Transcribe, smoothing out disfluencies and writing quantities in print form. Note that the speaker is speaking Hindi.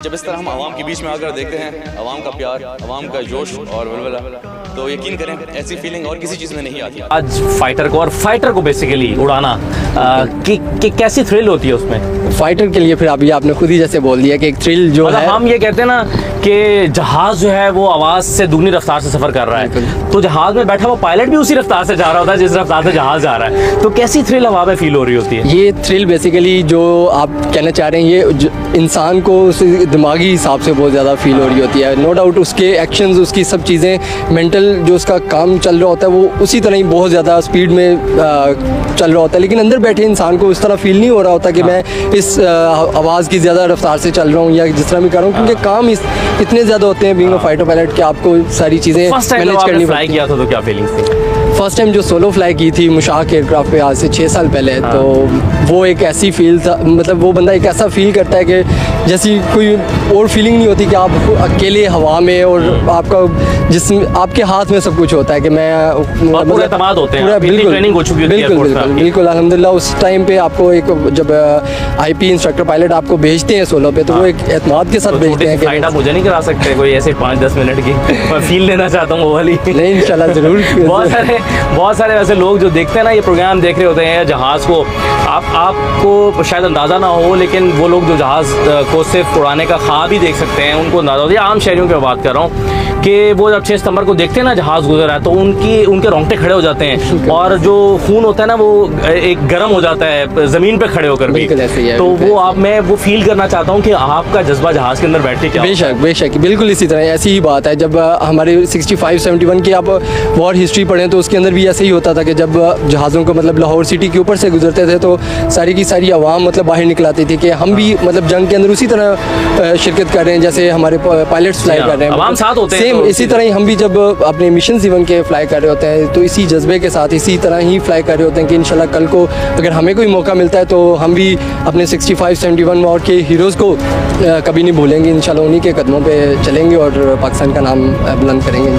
जब इस तरह हम आवाम के बीच में आकर देखते हैं आवाम का प्यार, आवाम का जोश और वलवला, तो यकीन करें ऐसी फीलिंग और किसी चीज़ में नहीं आती। आज फाइटर को और फाइटर को बेसिकली उड़ाना कैसी थ्रिल होती है उसमें? फाइटर के लिए फिर अभी आपने खुद ही जैसे बोल दिया कि एक थ्रिल जो है, हम ये कहते हैं ना कि जहाज़ जो है वो आवाज़ से दुगनी रफ्तार से सफ़र कर रहा है, तो जहाज़ में बैठा हुआ पायलट भी उसी रफ्तार से जा रहा होता है जिस रफ्तार से जहाज़ जा रहा है। तो कैसी थ्रिल हवा में फील हो रही होती है? ये थ्रिल बेसिकली जो आप कहना चाह रहे हैं, ये इंसान को दिमागी हिसाब से बहुत ज़्यादा फील हो रही होती है। नो डाउट उसके एक्शंस, उसकी सब चीज़ें, मेंटल जो उसका काम चल रहा होता है वो उसी तरह ही बहुत ज़्यादा स्पीड में चल रहा होता है, लेकिन अंदर बैठे इंसान को उस तरह फील नहीं हो रहा होता कि मैं इस आवाज़ की ज़्यादा रफ्तार से चल रहा हूँ या जिस तरह भी कर रहा हूँ, क्योंकि काम इतने ज़्यादा होते हैं बीइंग अ फाइटर पायलट कि आपको सारी चीज़ें मैनेज करनी फ्लाई किया था तो क्या फीलिंग्स थी? फर्स्ट टाइम जो सोलो फ्लाई की थी मुशाक एयरक्राफ्ट पे आज से 6 साल पहले, तो वो एक ऐसी फील था, मतलब वो बंदा एक ऐसा फील करता है कि जैसी कोई और फीलिंग नहीं होती कि आप अकेले हवा में और आपका जिसमें आपके हाथ में सब कुछ होता है कि मैं पूरे एतमाद होते हैं, बिल्कुल ट्रेनिंग हो चुकी होती है। बिल्कुल अल्हम्दुलिल्लाह उस टाइम पे आपको एक जब आईपी इंस्ट्रक्टर पायलट आपको भेजते हैं सोलो पे, तो वो एक एतमाद के साथ भेजते हैं कि आप मुझे नहीं करा सकते कोई ऐसे 5-10 मिनट की मैं फील लेना चाहता हूँ वो वाली। नहीं इंशाल्लाह ज़रूर। बहुत सारे वैसे लोग जो देखते हैं ना ये प्रोग्राम देख रहे होते हैं जहाज़ को, आपको शायद अंदाज़ा ना हो, लेकिन वो लोग जो जहाज़ को सिर्फ उड़ाने का ख्वाब ही देख सकते हैं उनको अंदाज़ा होता है। आम शहरियों की बात कर रहा हूँ कि वो जब 6 सितंबर को देखते हैं ना जहाज़ गुजर रहा है तो उनके रोंगटे खड़े हो जाते हैं और जो खून होता है ना वो एक गर्म हो जाता है ज़मीन पे खड़े होकर भी। तो वो मैं वो फील करना चाहता हूँ कि आपका जज्बा जहाज़ के अंदर बैठ के क्या। बेशक बिल्कुल इसी तरह ऐसी ही बात है। जब हमारे 65-71 की आप वॉर हिस्ट्री पढ़ें तो उसके अंदर भी ऐसे ही होता था कि जब जहाज़ों को मतलब लाहौर सिटी के ऊपर से गुजरते थे तो सारी की सारी आवाम मतलब बाहर निकलाती थी कि हम भी मतलब जंग के अंदर उसी तरह शिरकत कर रहे हैं जैसे हमारे पायलट्स फ्लाई कर रहे हैं, आवाम साथ होते हैं। सेम इसी तरह ही हम भी जब अपने मिशन इवन के फ्लाई कर रहे होते हैं तो इसी जज्बे के साथ इसी तरह ही फ्लाई कर रहे होते हैं कि इंशाल्लाह कल को अगर हमें कोई मौका मिलता है तो हम भी अपने 65-71 वॉर के हीरोज़ को कभी नहीं भूलेंगे। इंशाल्लाह उन्हीं के कदमों पे चलेंगे और पाकिस्तान का नाम बुलंद करेंगे।